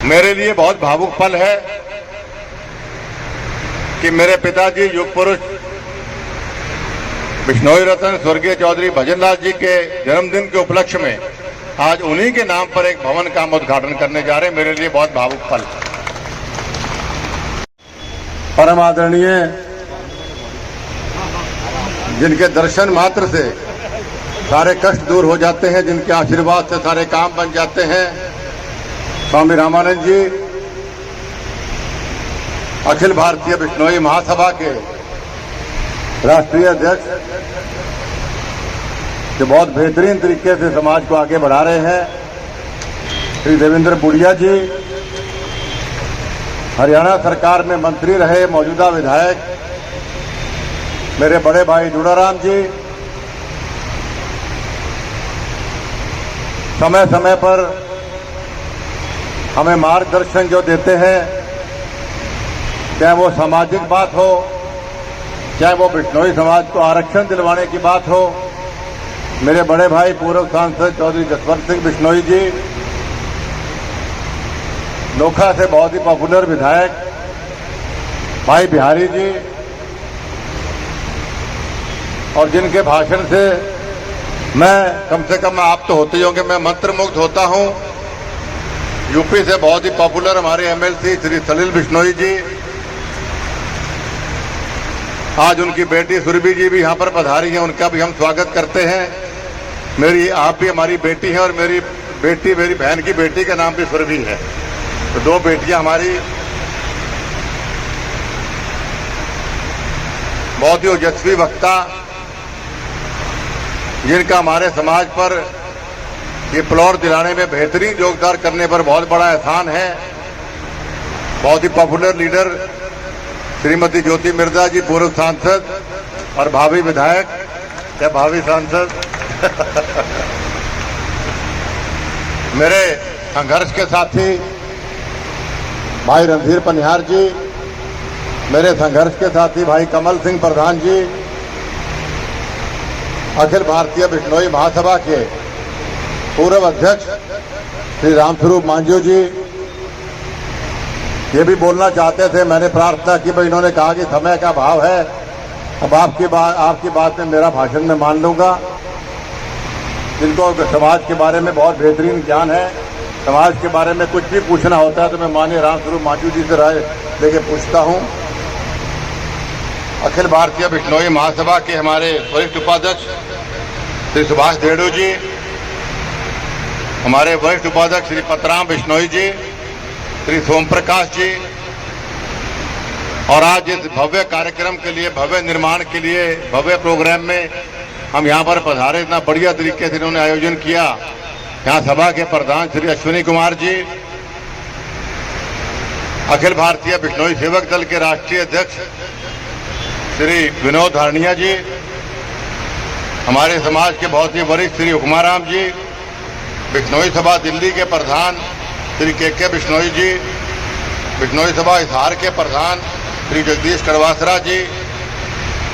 मेरे लिए बहुत भावुक पल है कि मेरे पिताजी युग पुरुष बिश्नोई रतन स्वर्गीय चौधरी भजनलाल जी के जन्मदिन के उपलक्ष्य में आज उन्हीं के नाम पर एक भवन का हम उद्घाटन करने जा रहे हैं। मेरे लिए बहुत भावुक पल। परम आदरणीय, जिनके दर्शन मात्र से सारे कष्ट दूर हो जाते हैं, जिनके आशीर्वाद से सारे काम बन जाते हैं, स्वामी रामानंद जी अखिल भारतीय बिश्नोई महासभा के राष्ट्रीय अध्यक्ष, जो बहुत बेहतरीन तरीके से समाज को आगे बढ़ा रहे हैं। श्री देवेंद्र बुढ़िया जी हरियाणा सरकार में मंत्री रहे, मौजूदा विधायक मेरे बड़े भाई जुड़ाराम जी समय समय पर हमें मार्गदर्शन जो देते हैं, चाहे वो सामाजिक बात हो, चाहे वो बिश्नोई समाज को आरक्षण दिलवाने की बात हो। मेरे बड़े भाई पूर्व सांसद चौधरी जसवंत सिंह बिश्नोई जी, नोखा से बहुत ही पॉपुलर विधायक भाई बिहारी जी, और जिनके भाषण से मैं कम से कम, आप तो होते ही होंगे, मैं मंत्रमुग्ध होता हूं। यूपी से बहुत ही पॉपुलर हमारे एमएलसी श्री सलील बिश्नोई जी, आज उनकी बेटी सुरभि जी भी यहां पर पधारी हैं, उनका भी हम स्वागत करते हैं। आप भी हमारी बेटी हैं और मेरी बहन की बेटी का नाम भी सुरभि है, तो दो बेटियां हमारी। बहुत ही ओजस्वी वक्ता, जिनका हमारे समाज पर ये फ्लोर दिलाने में बेहतरीन योगदान करने पर बहुत बड़ा एहसान है। बहुत ही पॉपुलर लीडर श्रीमती ज्योति मिर्जा जी, पूर्व सांसद और भावी विधायक या भावी सांसद मेरे संघर्ष के साथी भाई रणधीर पनिहार जी, मेरे संघर्ष के साथी भाई कमल सिंह प्रधान जी, अखिल भारतीय बिश्नोई महासभा के पूर्व अध्यक्ष श्री रामस्वरूप मांझू जी, ये भी बोलना चाहते थे। मैंने प्रार्थना की, भाई इन्होंने कहा कि समय का भाव है, अब आपकी बात में मेरा भाषण में मान लूंगा। जिनको समाज के बारे में बहुत बेहतरीन ज्ञान है, समाज के बारे में कुछ भी पूछना होता है तो मैं माननीय रामस्वरूप मांझू जी से राय लेके पूछता हूं। अखिल भारतीय बिश्नोई महासभा के हमारे वरिष्ठ उपाध्यक्ष श्री सुभाष देड़ू जी, हमारे वरिष्ठ उपाध्यक्ष श्री पतराम बिश्नोई जी, श्री सोम प्रकाश जी, और आज इस भव्य कार्यक्रम के लिए, भव्य निर्माण के लिए, भव्य प्रोग्राम में हम यहाँ पर पधारे। इतना बढ़िया तरीके से इन्होंने आयोजन किया। यहाँ सभा के प्रधान श्री अश्विनी कुमार जी, अखिल भारतीय बिश्नोई सेवक दल के राष्ट्रीय अध्यक्ष श्री विनोद धारणिया जी, हमारे समाज के बहुत ही वरिष्ठ श्री हुक्माराम जी, बिश्नोई सभा दिल्ली के प्रधान श्री के बिश्नोई जी, बिश्नोई सभा हिसार के प्रधान श्री जगदीश कड़वासरा जी,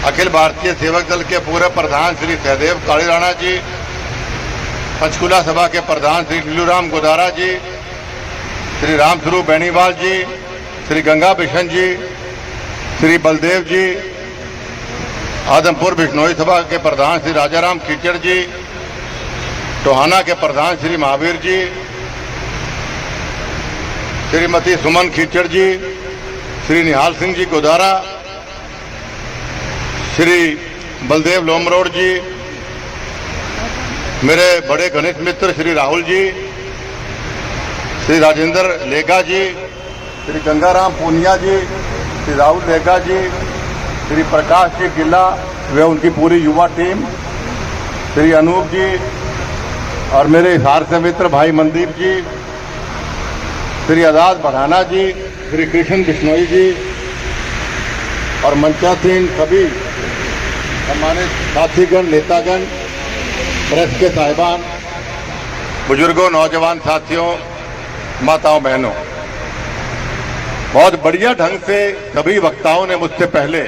अखिल भारतीय सेवक दल के पूर्व प्रधान श्री सहदेव कालीराणा जी, पंचकुला सभा के प्रधान श्री लीलूराम गोदारा जी, श्री रामस्वरूप बेनीवाल जी, श्री गंगा बिशन जी, श्री बलदेव जी, आदमपुर बिश्नोई सभा के प्रधान श्री राजाराम खीचड़ जी, टोहाना के प्रधान श्री महावीर जी, श्रीमती सुमन खीचड़ जी, श्री निहाल सिंह जी गोदारा, श्री बलदेव लोमरोड जी, मेरे बड़े घनिष्ठ मित्र श्री राहुल जी, श्री राजेंद्र लेगा जी, श्री गंगाराम पूनिया जी, श्री राहुल लेगा जी, श्री प्रकाश जी गिल्ला व उनकी पूरी युवा टीम, श्री अनूप जी, और मेरे हिसार से मित्र भाई मनदीप जी, श्री आजाद बढ़ाना जी, श्री कृष्ण बिश्नोई जी, और मंचासीन सभी हमारे साथीगण, नेतागण, प्रेस के साहिबान, बुजुर्गों, नौजवान साथियों, माताओं, बहनों, बहुत बढ़िया ढंग से सभी वक्ताओं ने मुझसे पहले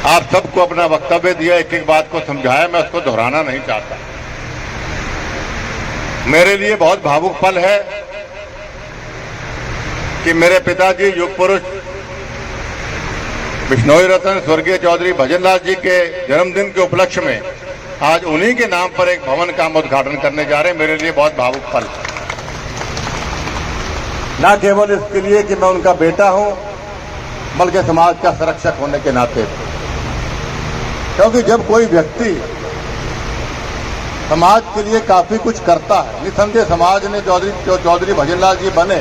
आप सबको अपना वक्तव्य दिया, एक एक बात को समझाया, मैं उसको दोहराना नहीं चाहता। मेरे लिए बहुत भावुक पल है कि मेरे पिताजी युग पुरुष बिश्नोई रतन स्वर्गीय चौधरी भजनलाल जी के जन्मदिन के उपलक्ष्य में आज उन्हीं के नाम पर एक भवन का हम उद्घाटन करने जा रहे हैं। मेरे लिए बहुत भावुक पल, न केवल इसके लिए कि मैं उनका बेटा हूं, बल्कि समाज का संरक्षक होने के नाते, क्योंकि जब कोई व्यक्ति समाज के लिए काफी कुछ करता है, निसंदेह समाज ने चौधरी भजनलाल जी बने,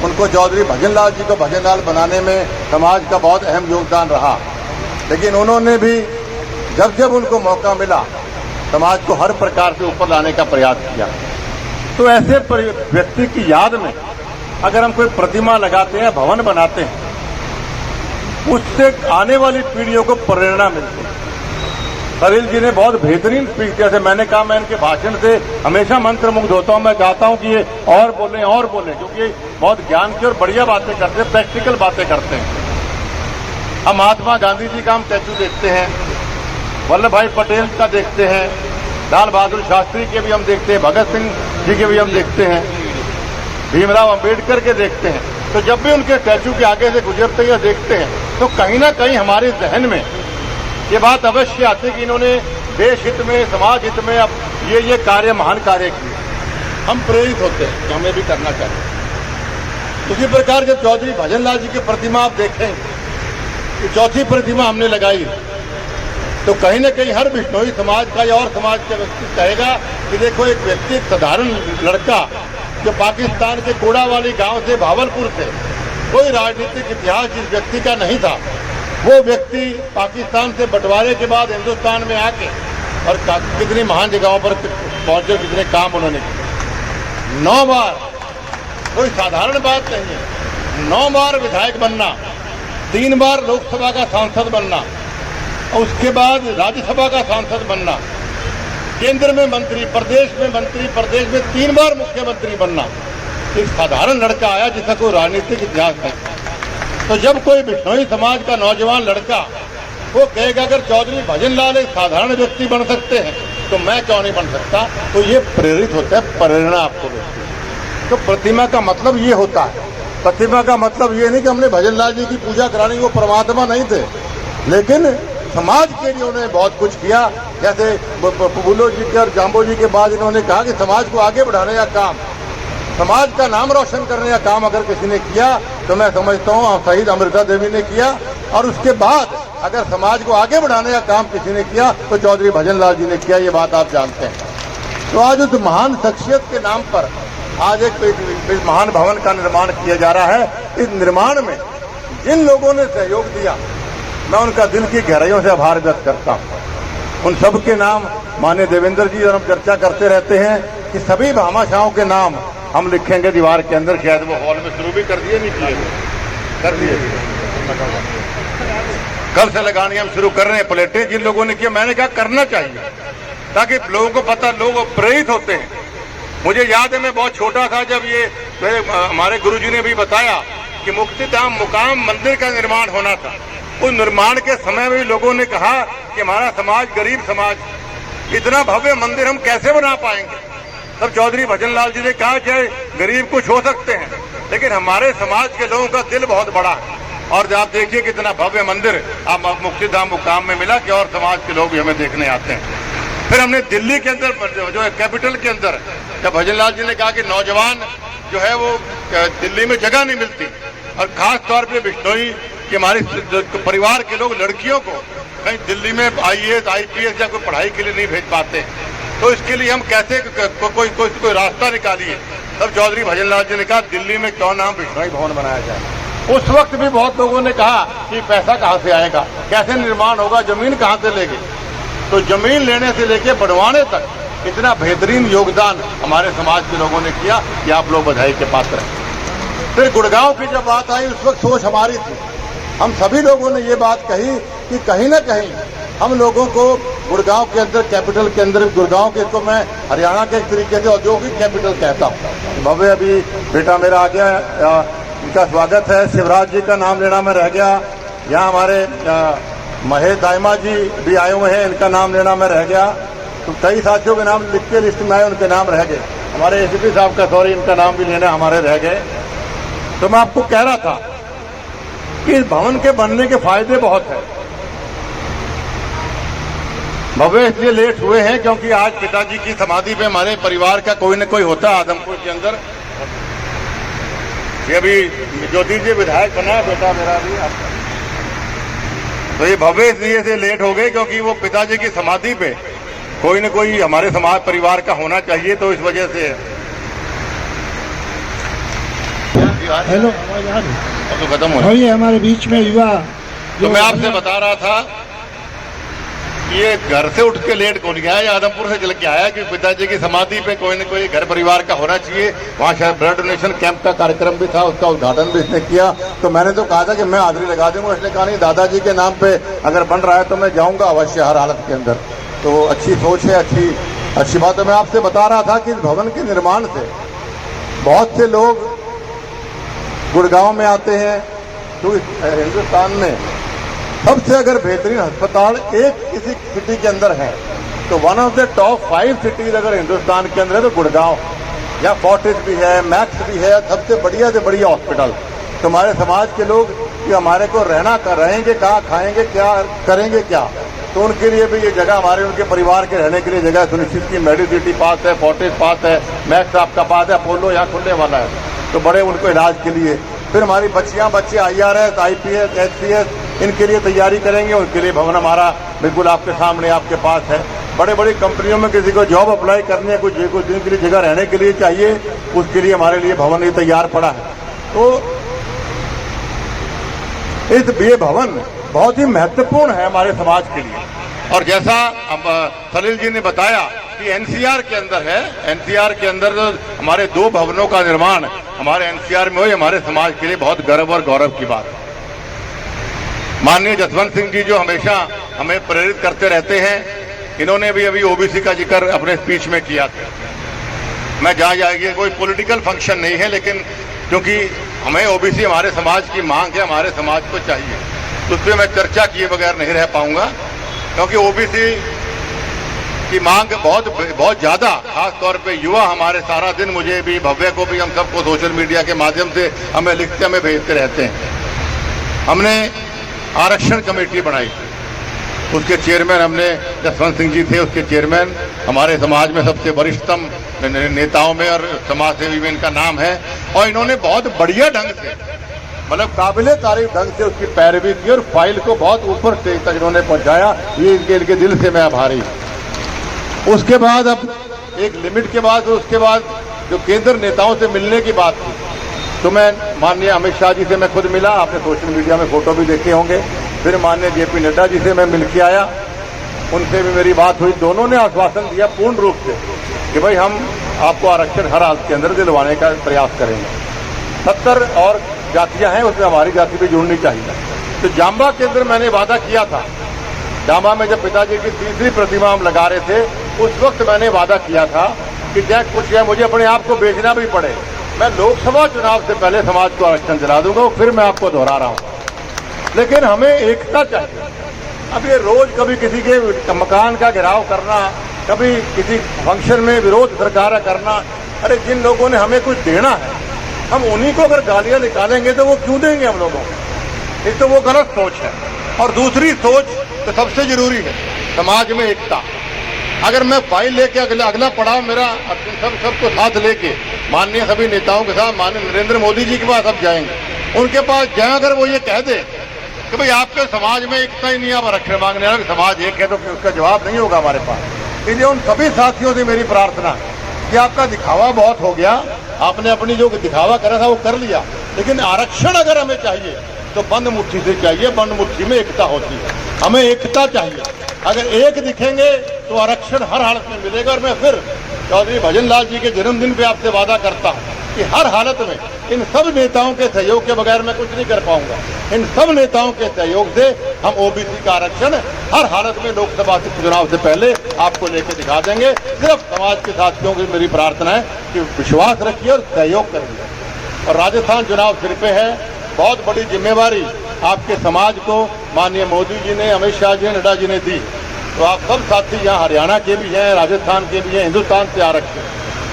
उनको चौधरी भजनलाल जी को भजनलाल बनाने में समाज का बहुत अहम योगदान रहा। लेकिन उन्होंने भी जब जब उनको मौका मिला समाज को हर प्रकार से ऊपर लाने का प्रयास किया। तो ऐसे व्यक्ति की याद में अगर हम कोई प्रतिमा लगाते हैं, भवन बनाते हैं, उससे आने वाली पीढ़ियों को प्रेरणा मिलती है। सलील जी ने बहुत बेहतरीन स्पीच, जैसे मैंने कहा, मैं इनके भाषण से हमेशा मंत्रमुग्ध होता हूं। मैं चाहता हूं कि ये और बोलें, क्योंकि बहुत ज्ञान की और बढ़िया बातें करते हैं, प्रैक्टिकल बातें करते हैं। हम महात्मा गांधी जी का हम स्टैचू देखते हैं, वल्लभ भाई पटेल का देखते हैं, लाल बहादुर शास्त्री के भी हम देखते हैं, भगत सिंह जी के भी हम देखते हैं, भीमराव अंबेडकर के देखते हैं। तो जब भी उनके स्टैचू के आगे से गुजरते या देखते हैं तो कहीं ना कहीं हमारे जहन में ये बात अवश्य आती है कि इन्होंने देश हित में, समाज हित में अब ये कार्य, महान कार्य किए। हम प्रेरित होते हैं कि हमें भी करना चाहिए। उसी प्रकार जब चौधरी भजनलाल जी की प्रतिमा आप देखें कि चौथी प्रतिमा हमने लगाई, तो कहीं ना कहीं हर बिश्नोई समाज का या और समाज का व्यक्ति कहेगा कि देखो, एक व्यक्ति, एक साधारण लड़का जो पाकिस्तान के कोड़ावाली गांव से, भावलपुर से, कोई राजनीतिक इतिहास जिस व्यक्ति का नहीं था, वो व्यक्ति पाकिस्तान से बंटवारे के बाद हिंदुस्तान में आके और कितनी महान जगहों पर पहुंचे, कितने काम उन्होंने किए। 9 बार, कोई साधारण बात नहीं है। 9 बार विधायक बनना, 3 बार लोकसभा का सांसद बनना, और उसके बाद राज्यसभा का सांसद बनना, केंद्र में मंत्री, प्रदेश में मंत्री, प्रदेश में 3 बार मुख्यमंत्री बनना। एक साधारण लड़का आया जिसका कोई राजनीतिक इतिहास नहीं। तो जब कोई बिश्नोई समाज का नौजवान लड़का वो कहेगा अगर चौधरी भजनलाल एक साधारण व्यक्ति बन सकते हैं तो मैं क्यों नहीं बन सकता, तो ये प्रेरित होता है, प्रेरणा आपको देती है। तो प्रतिमा का मतलब ये होता है। प्रतिमा का मतलब ये नहीं कि हमने भजनलाल जी की पूजा करानी, वो परमात्मा नहीं थे, लेकिन समाज के लिए उन्होंने बहुत कुछ किया। जैसे बुलो जी के और जाम्बो जी के बाद इन्होंने कहा कि समाज को आगे बढ़ाने का काम, समाज का नाम रोशन करने का काम अगर किसी ने किया तो मैं समझता हूँ शहीद अमृता देवी ने किया। और उसके बाद अगर समाज को आगे बढ़ाने का काम किसी ने किया तो चौधरी भजनलाल जी ने किया, ये बात आप जानते हैं। तो आज उस महान शख्सियत के नाम पर आज एक महान भवन का निर्माण किया जा रहा है। इस निर्माण में जिन लोगों ने सहयोग दिया, मैं उनका दिल की गहराइयों से आभार व्यक्त करता हूँ। उन सब के नाम माननीय देवेंद्र जी और हम चर्चा करते रहते हैं कि सभी भामाशाहों के नाम हम लिखेंगे दीवार के अंदर। शायद वो हॉल में शुरू भी कर दिए, नहीं किए? कर दिए। कल से लगानी हम शुरू कर रहे हैं प्लेटें, जिन लोगों ने किया। मैंने कहा करना चाहिए ताकि लोगों को पता, लोग प्रेरित होते हैं। मुझे याद है मैं बहुत छोटा था जब ये हमारे गुरुजी ने भी बताया कि मुक्तिधाम मुकाम मंदिर का निर्माण होना था। उस निर्माण के समय में भी लोगों ने कहा कि हमारा समाज गरीब समाज, इतना भव्य मंदिर हम कैसे बना पाएंगे। तब चौधरी भजनलाल जी ने कहा चाहे गरीब कुछ हो सकते हैं, लेकिन हमारे समाज के लोगों का दिल बहुत बड़ा है। और आप देखिए कितना भव्य मंदिर आप मुक्तिधाम मुकाम में मिला कि और समाज के लोग भी हमें देखने आते हैं। फिर हमने दिल्ली के अंदर, जो है कैपिटल के अंदर, जब भजनलाल जी ने कहा कि नौजवान जो है वो दिल्ली में जगह नहीं मिलती, और खास तौर पे बिश्नोई कि हमारे परिवार के लोग लड़कियों को कहीं दिल्ली में IAS IPS या कोई पढ़ाई के लिए नहीं भेज पाते, तो इसके लिए हम कैसे कोई रास्ता निकालिए। तब चौधरी भजनलाल जी ने कहा दिल्ली में क्यों ना बिश्नोई भवन बनाया जाए। उस वक्त भी बहुत लोगों ने कहा कि पैसा कहाँ से आएगा, कैसे निर्माण होगा, जमीन कहाँ से लेंगे। तो जमीन लेने से लेके बढ़वाने तक इतना बेहतरीन योगदान हमारे समाज के लोगों ने किया कि आप लोग बधाई के पात्र हैं। फिर गुड़गांव की जब बात आई, उस वक्त सोच हमारी थी, हम सभी लोगों ने ये बात कही कि कहीं ना कहीं हम लोगों को गुड़गांव के अंदर, कैपिटल के अंदर, गुड़गांव के को मैं हरियाणा के एक तरीके से औद्योगिक कैपिटल कहता हूँ। भव्य अभी बेटा मेरा आ गया, इनका स्वागत है। शिवराज जी का नाम लेना में रह गया। यहाँ हमारे महेश दाइमा जी भी आए हुए हैं, इनका नाम लेना में रह गया। तो कई साथियों के नाम लिख के लिस्ट में आए, उनके नाम रह गए। हमारे ACP साहब का, सॉरी, इनका नाम भी लेना हमारे रह गए। तो मैं आपको कह रहा था कि इस भवन के बनने के फायदे बहुत हैं। भव्य इसलिए लेट हुए हैं क्योंकि आज पिताजी की समाधि पे हमारे परिवार का कोई न कोई होता है आदमपुर के अंदर। ये अभी ज्योति जी विधायक बना है बेटा मेरा भी, तो ये भव्य इसलिए से लेट हो गए क्योंकि वो पिताजी की समाधि पे कोई न कोई हमारे समाज परिवार का होना चाहिए, तो इस वजह से। हेलो, तो खत्म हो हमारे बीच में युवा। तो मैं आपसे बता रहा था कि ये घर से उठ के लेट कौन गया है, आदमपुर से चल के आया कि पिताजी की समाधि पे कोई न कोई घर परिवार का होना चाहिए। वहाँ शायद ब्लड डोनेशन कैंप का कार्यक्रम भी था, उसका उद्घाटन भी इसने किया। तो मैंने तो कहा था कि मैं हाजिरी लगा दूंगा, इसने कहा नहीं दादाजी के नाम पे अगर बन रहा है तो मैं जाऊंगा अवश्य हर हालत के अंदर। तो अच्छी सोच है, अच्छी बात है। मैं आपसे बता रहा था कि इस भवन के निर्माण से बहुत से लोग गुड़गांव में आते हैं, तो हिंदुस्तान में सबसे अगर बेहतरीन अस्पताल एक किसी सिटी के अंदर है तो one of the top 5 cities अगर हिंदुस्तान के अंदर है तो गुड़गांव या फोर्टिस भी है, मैक्स भी है, सबसे बढ़िया से बढ़िया हॉस्पिटल। तो हमारे समाज के लोग कि हमारे को रहना कर रहेंगे कहाँ, खाएंगे क्या, करेंगे क्या, तो उनके लिए भी ये जगह हमारे उनके परिवार के रहने के लिए जगह सुनिश्चित की। मेडिसिटी पास है, फोर्टिस पास है, मैक्स आपका पास है, अपोलो यहाँ खुलने वाला है, तो बड़े उनको इलाज के लिए। फिर हमारी बच्चियां बच्चे IRS, IPS, HCS इनके लिए तैयारी करेंगे, उनके लिए भवन हमारा बिल्कुल आपके सामने आपके पास है। बड़े बड़ी कंपनियों में किसी को जॉब अप्लाई करनी है, कुछ दिन के लिए जगह रहने के लिए चाहिए, उसके लिए हमारे लिए भवन ये तैयार पड़ा है। तो ये भवन बहुत ही महत्वपूर्ण है हमारे समाज के लिए। और जैसा अब सलील जी ने बताया कि NCR के अंदर है, NCR के अंदर हमारे 2 भवनों का निर्माण हमारे NCR में हो, हमारे समाज के लिए बहुत गर्व और गौरव की बात है। माननीय जसवंत सिंह जी जो हमेशा हमें प्रेरित करते रहते हैं, इन्होंने भी अभी OBC का जिक्र अपने स्पीच में किया था। मैं जहाँ जाएगी कोई पॉलिटिकल फंक्शन नहीं है, लेकिन क्योंकि हमें OBC हमारे समाज की मांग है, हमारे समाज को चाहिए, तो उस पर मैं चर्चा किए बगैर नहीं रह पाऊंगा, क्योंकि OBC की मांग बहुत ज्यादा, खास तौर पे युवा हमारे सारा दिन मुझे भी, भव्य को भी, हम सबको सोशल मीडिया के माध्यम से हमें लिखते, हमें भेजते रहते हैं। हमने आरक्षण कमेटी बनाई, उसके चेयरमैन हमने जसवंत सिंह जी थे, उसके चेयरमैन हमारे समाज में सबसे वरिष्ठतम नेताओं में और समाज सेवी में इनका नाम है। और इन्होंने बहुत बढ़िया ढंग से, मतलब काबिले तारीफ ढंग से उसकी पैरवी की और फाइल को बहुत ऊपर स्टेज तक इन्होंने पहुंचाया। ये इनके दिल से मैं आभारी। उसके बाद अब एक लिमिट के बाद, उसके बाद जो केंद्र नेताओं से मिलने की बात थी, तो मैं माननीय अमित शाह जी से मैं खुद मिला, आपने सोशल मीडिया में फोटो भी देखे होंगे। फिर माननीय JP नड्डा जी से मैं मिल के आया, उनसे भी मेरी बात हुई। दोनों ने आश्वासन दिया पूर्ण रूप से कि भाई हम आपको आरक्षण हर हाल के अंदर दिलवाने का प्रयास करेंगे। 70 और जातियां हैं, उसमें हमारी जाति भी जुड़नी चाहिए। तो जांबा के अंदर मैंने वादा किया था, जांबा में जब पिताजी की 3री प्रतिमा हम लगा रहे थे, उस वक्त मैंने वादा किया था कि चाहे कुछ है, मुझे अपने आप को बेचना भी पड़े, मैं लोकसभा चुनाव से पहले समाज को आरक्षण दिला दूंगा। फिर मैं आपको दोहरा रहा हूं, लेकिन हमें एकता चाहिए। अब ये रोज कभी किसी के मकान का घेराव करना, कभी किसी फंक्शन में विरोध सरकार करना, अरे जिन लोगों ने हमें कुछ देना है, हम उन्हीं को अगर गालियां निकालेंगे तो वो क्यों देंगे हम लोगों को? एक तो वो गलत सोच है, और दूसरी सोच तो सबसे जरूरी है समाज में एकता। अगर मैं फाइल लेके अगला पड़ाव मेरा सबको साथ लेके माननीय सभी नेताओं के साथ माननीय नरेंद्र मोदी जी के पास अब जाएंगे, उनके पास जाए, अगर वो ये कह दे कि भाई आपके समाज में एकता ही नहीं, आप आरक्षण मांगने वाले समाज एक है, तो उसका जवाब नहीं होगा हमारे पास। इसलिए उन सभी साथियों से मेरी प्रार्थना है कि आपका दिखावा बहुत हो गया, आपने अपनी जो दिखावा करा था वो कर लिया, लेकिन आरक्षण अगर हमें चाहिए तो बंद मुट्ठी से चाहिए। बंद मुट्ठी में एकता होती है, हमें एकता चाहिए। अगर एक दिखेंगे तो आरक्षण हर हालत में मिलेगा। और मैं फिर चौधरी भजन लाल जी के जन्मदिन पे आपसे वादा करता हूं कि हर हालत में इन सब नेताओं के सहयोग के बगैर मैं कुछ नहीं कर पाऊंगा। इन सब नेताओं के सहयोग से हम OBC का आरक्षण हर हालत में लोकसभा चुनाव से पहले आपको लेकर दिखा देंगे। सिर्फ समाज के साथियों की मेरी प्रार्थना है कि विश्वास रखिए और सहयोग करिए। और राजस्थान चुनाव सिर पे है, बहुत बड़ी जिम्मेवारी आपके समाज को माननीय मोदी जी ने, अमित शाह जी, नड्डा जी ने दी। तो आप सब साथी यहाँ हरियाणा के भी हैं, राजस्थान के भी हैं, हिंदुस्तान से आरक्षण,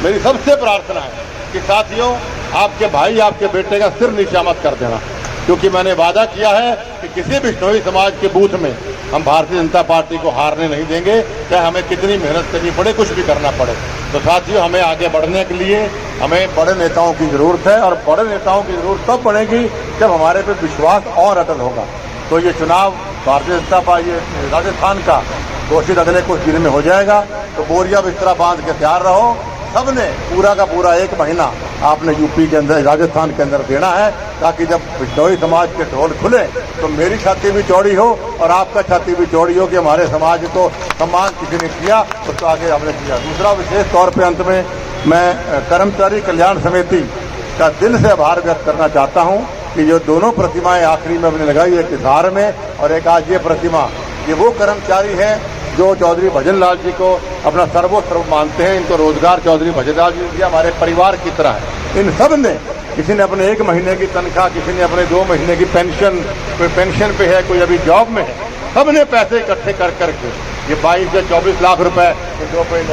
मेरी सबसे प्रार्थना है कि साथियों, आपके भाई आपके बेटे का सिर नीचा मत कर देना, क्योंकि मैंने वादा किया है कि किसी बिश्नोई समाज के बूथ में हम भारतीय जनता पार्टी को हारने नहीं देंगे, चाहे हमें कितनी मेहनत करनी पड़े, कुछ भी करना पड़े। तो साथियों, हमें आगे बढ़ने के लिए हमें बड़े नेताओं की जरूरत है, और बड़े नेताओं की जरूरत तब बढ़ेगी जब हमारे पे विश्वास और अटल होगा। तो ये चुनाव भारतीय जनता पार्टी राजस्थान का घोषित अगले कुछ दिन में हो जाएगा। तो बोरिया बिस्तरा बांध के तैयार रहो। सबने पूरा का पूरा 1 महीना आपने यूपी के अंदर, राजस्थान के अंदर देना है, ताकि जब बिश्नोई समाज के ढोल खुले तो मेरी छाती भी चौड़ी हो और आपका छाती भी चौड़ी हो कि हमारे समाज को सम्मान किसी ने किया उसको आगे हमने किया। दूसरा, विशेष तौर पे अंत में मैं कर्मचारी कल्याण समिति का दिल से आभार व्यक्त करना चाहता हूँ कि जो दोनों प्रतिमाएं आखिरी में हमने लगाई, एक हिसार में और एक आज ये प्रतिमा, ये वो कर्मचारी हैं जो चौधरी भजन लाल जी को अपना सर्वोत्तम मानते हैं। इनको रोजगार चौधरी भजन लाल जी दिया, हमारे परिवार की तरह है। इन सब ने, किसी ने अपने 1 महीने की तनख्वाह, किसी ने अपने 2 महीने की पेंशन, कोई पेंशन पे है, कोई अभी जॉब में है, सबने पैसे इकट्ठे कर करके ये 22 से 24 लाख रुपए, ये 2 पे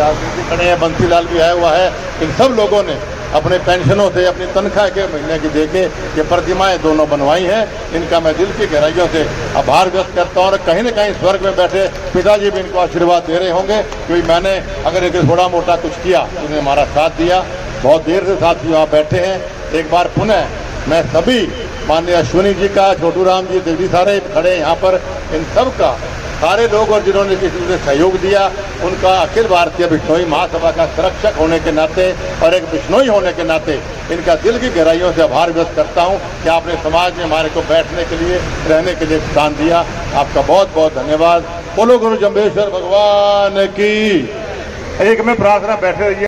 खड़े हैं, बंसीलाल भी आया हुआ है, इन सब लोगों ने अपने पेंशनों से, अपनी तनख्वाह के महीने की देके ये प्रतिमाएं दोनों बनवाई हैं। इनका मैं दिल की गहराइयों से आभार व्यक्त करता हूँ। और कहीं न कहीं स्वर्ग में बैठे पिताजी भी इनको आशीर्वाद दे रहे होंगे, क्योंकि मैंने अगर एक थोड़ा मोटा कुछ किया, उन्हें हमारा साथ दिया। बहुत देर से साथी वहाँ बैठे हैं। एक बार पुनः मैं सभी, माननीय अश्विनी जी का, छोटू राम जी, देवी, सारे खड़े यहाँ पर, इन सब का, सारे लोग और जिन्होंने किसी ने सहयोग दिया, उनका अखिल भारतीय बिश्नोई महासभा का संरक्षक होने के नाते और एक बिश्नोई होने के नाते इनका दिल की गहराइयों से आभार व्यक्त करता हूँ कि आपने समाज में हमारे को बैठने के लिए, रहने के लिए स्थान दिया। आपका बहुत बहुत धन्यवाद। बोलो गुरु जम्बेश्वर भगवान की। एक में प्रार्थना, बैठे रहिए।